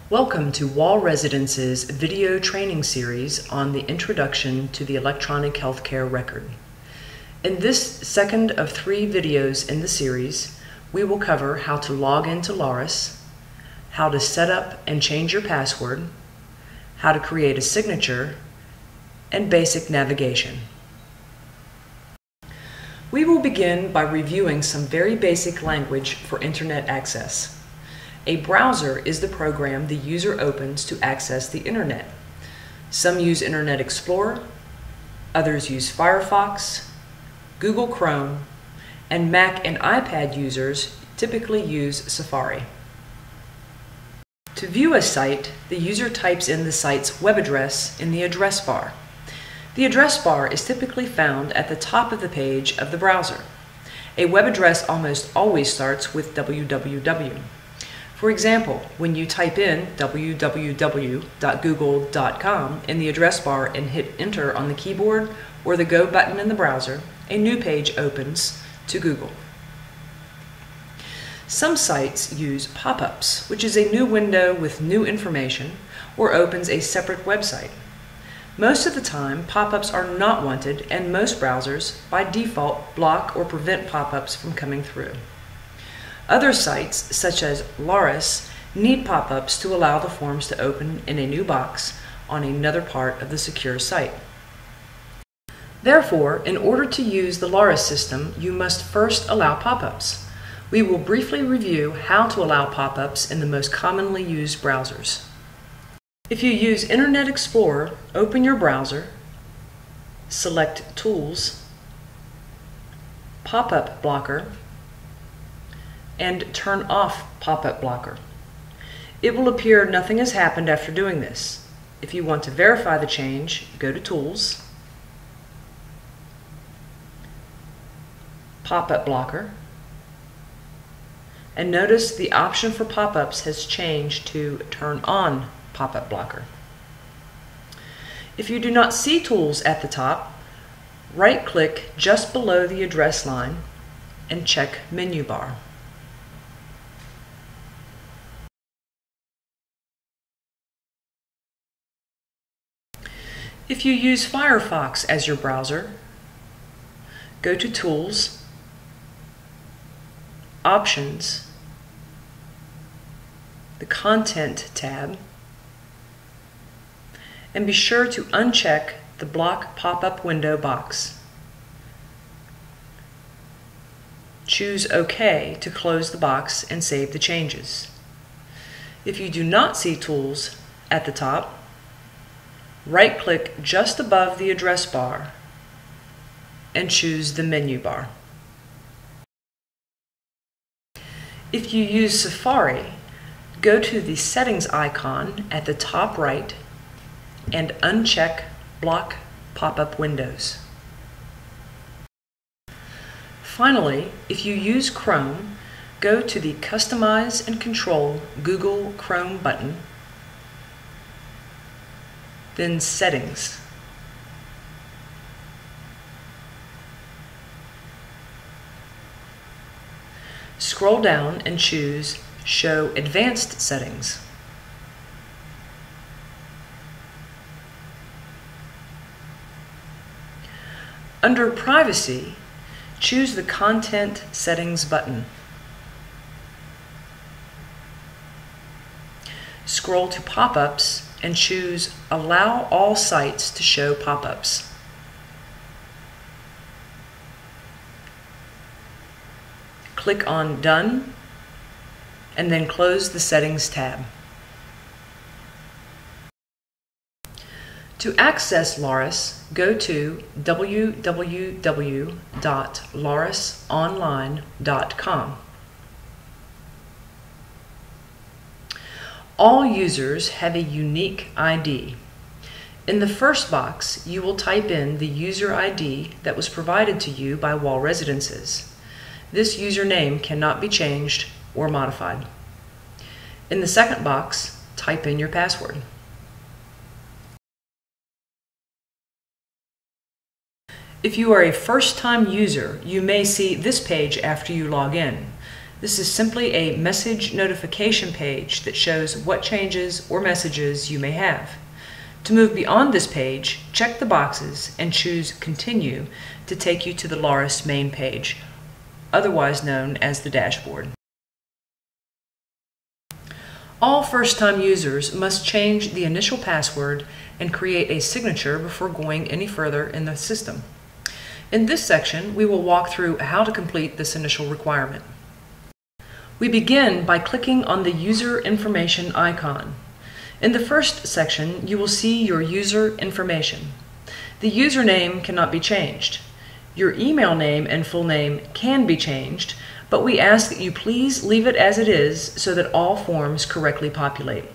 Welcome to Wall Residence's video training series on the Introduction to the Electronic Healthcare Record. In this second of 3 videos in the series, we will cover how to log into Laris, how to set up and change your password, how to create a signature, and basic navigation. We will begin by reviewing some very basic language for Internet access. A browser is the program the user opens to access the Internet. Some use Internet Explorer, others use Firefox, Google Chrome, and Mac and iPad users typically use Safari. To view a site, the user types in the site's web address in the address bar. The address bar is typically found at the top of the page of the browser. A web address almost always starts with www. For example, when you type in www.google.com in the address bar and hit enter on the keyboard or the go button in the browser, a new page opens to Google. Some sites use pop-ups, which is a new window with new information, or opens a separate website. Most of the time, pop-ups are not wanted, and most browsers, by default, block or prevent pop-ups from coming through. Other sites, such as Laris, need pop-ups to allow the forms to open in a new box on another part of the secure site. Therefore, in order to use the Laris system, you must first allow pop-ups. We will briefly review how to allow pop-ups in the most commonly used browsers. If you use Internet Explorer, open your browser, select Tools, Pop-up Blocker, and turn off Pop-up Blocker. It will appear nothing has happened after doing this. If you want to verify the change, go to Tools, Pop-up Blocker, and notice the option for pop-ups has changed to Turn on Pop-up Blocker. If you do not see Tools at the top, right-click just below the address line and check Menu Bar. If you use Firefox as your browser, go to Tools, Options, the Content tab, and be sure to uncheck the Block Pop-up Window box. Choose OK to close the box and save the changes. If you do not see Tools at the top, right-click just above the address bar and choose the menu bar. If you use Safari, go to the settings icon at the top right and uncheck Block Pop-up Windows. Finally, if you use Chrome, go to the Customize and Control Google Chrome button, then Settings. Scroll down and choose Show Advanced Settings. Under Privacy, choose the Content Settings button. Scroll to Pop-ups and choose Allow all sites to show pop-ups. Click on Done and then close the Settings tab. To access Laris, go to www.larisonline.com. All users have a unique ID. In the first box, you will type in the user ID that was provided to you by Wall Residences. This username cannot be changed or modified. In the second box, type in your password. If you are a first-time user, you may see this page after you log in. This is simply a message notification page that shows what changes or messages you may have. To move beyond this page, check the boxes and choose Continue to take you to the Laurus main page, otherwise known as the dashboard. All first-time users must change the initial password and create a signature before going any further in the system. In this section, we will walk through how to complete this initial requirement. We begin by clicking on the user information icon. In the first section, you will see your user information. The username cannot be changed. Your email name and full name can be changed, but we ask that you please leave it as it is so that all forms correctly populate.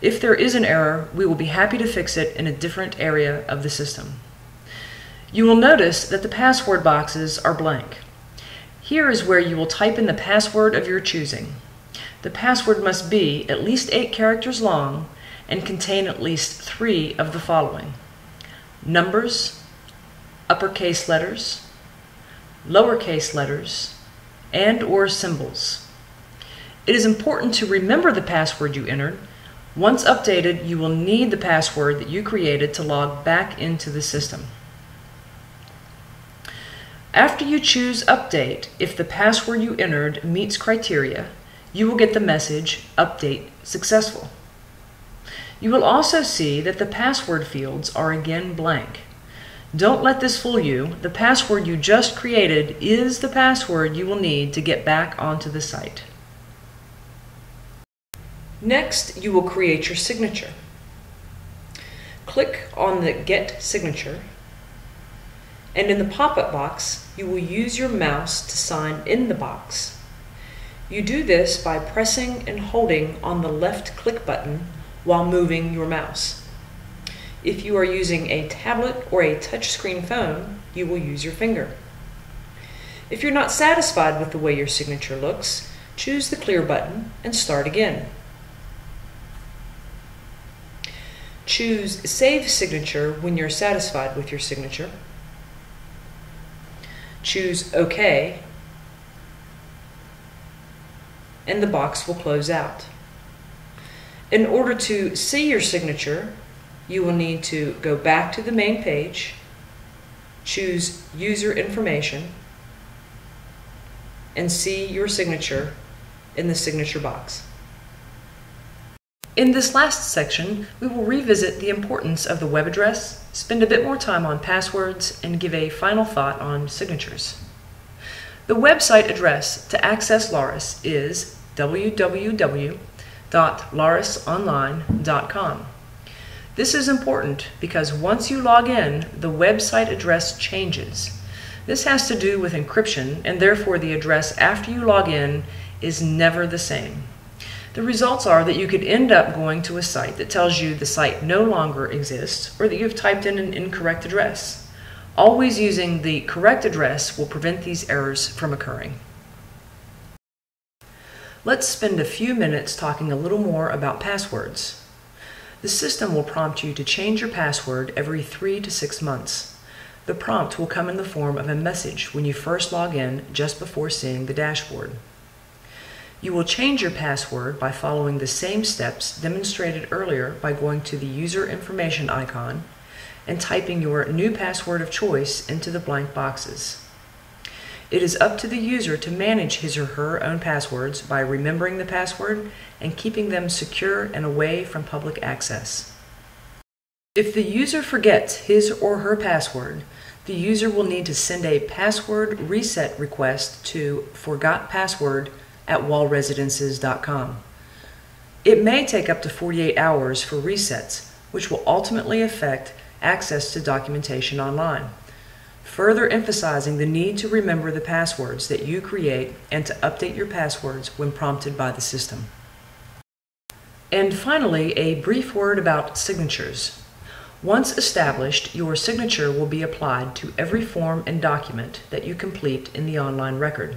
If there is an error, we will be happy to fix it in a different area of the system. You will notice that the password boxes are blank. Here is where you will type in the password of your choosing. The password must be at least 8 characters long and contain at least 3 of the following: numbers, uppercase letters, lowercase letters, and/or symbols. It is important to remember the password you entered. Once updated, you will need the password that you created to log back into the system. After you choose Update, if the password you entered meets criteria, you will get the message, Update Successful. You will also see that the password fields are again blank. Don't let this fool you. The password you just created is the password you will need to get back onto the site. Next, you will create your signature. Click on the Get Signature, and in the pop-up box, you will use your mouse to sign in the box. You do this by pressing and holding on the left click button while moving your mouse. If you are using a tablet or a touchscreen phone, you will use your finger. If you're not satisfied with the way your signature looks, choose the Clear button and start again. Choose Save Signature when you're satisfied with your signature. Choose OK, and the box will close out. In order to see your signature, you will need to go back to the main page, choose User Information, and see your signature in the signature box. In this last section, we will revisit the importance of the web address, spend a bit more time on passwords, and give a final thought on signatures. The website address to access Laurus is www.laurusonline.com. This is important because once you log in, the website address changes. This has to do with encryption, and therefore the address after you log in is never the same. The results are that you could end up going to a site that tells you the site no longer exists, or that you've typed in an incorrect address. Always using the correct address will prevent these errors from occurring. Let's spend a few minutes talking a little more about passwords. The system will prompt you to change your password every 3 to 6 months. The prompt will come in the form of a message when you first log in just before seeing the dashboard. You will change your password by following the same steps demonstrated earlier by going to the user information icon and typing your new password of choice into the blank boxes. It is up to the user to manage his or her own passwords by remembering the password and keeping them secure and away from public access. If the user forgets his or her password, the user will need to send a password reset request to forgotpassword@wallresidences.com. It may take up to 48 hours for resets, which will ultimately affect access to documentation online, further emphasizing the need to remember the passwords that you create and to update your passwords when prompted by the system. And finally, a brief word about signatures. Once established, your signature will be applied to every form and document that you complete in the online record.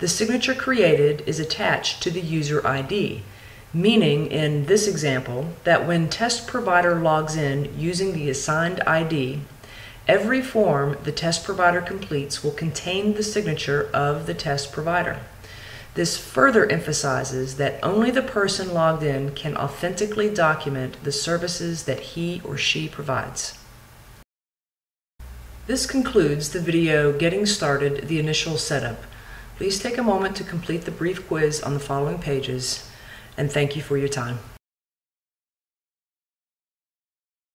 The signature created is attached to the user ID, meaning in this example that when test provider logs in using the assigned ID, every form the test provider completes will contain the signature of the test provider. This further emphasizes that only the person logged in can authentically document the services that he or she provides. This concludes the video Getting Started, the Initial Setup. Please take a moment to complete the brief quiz on the following pages, and thank you for your time.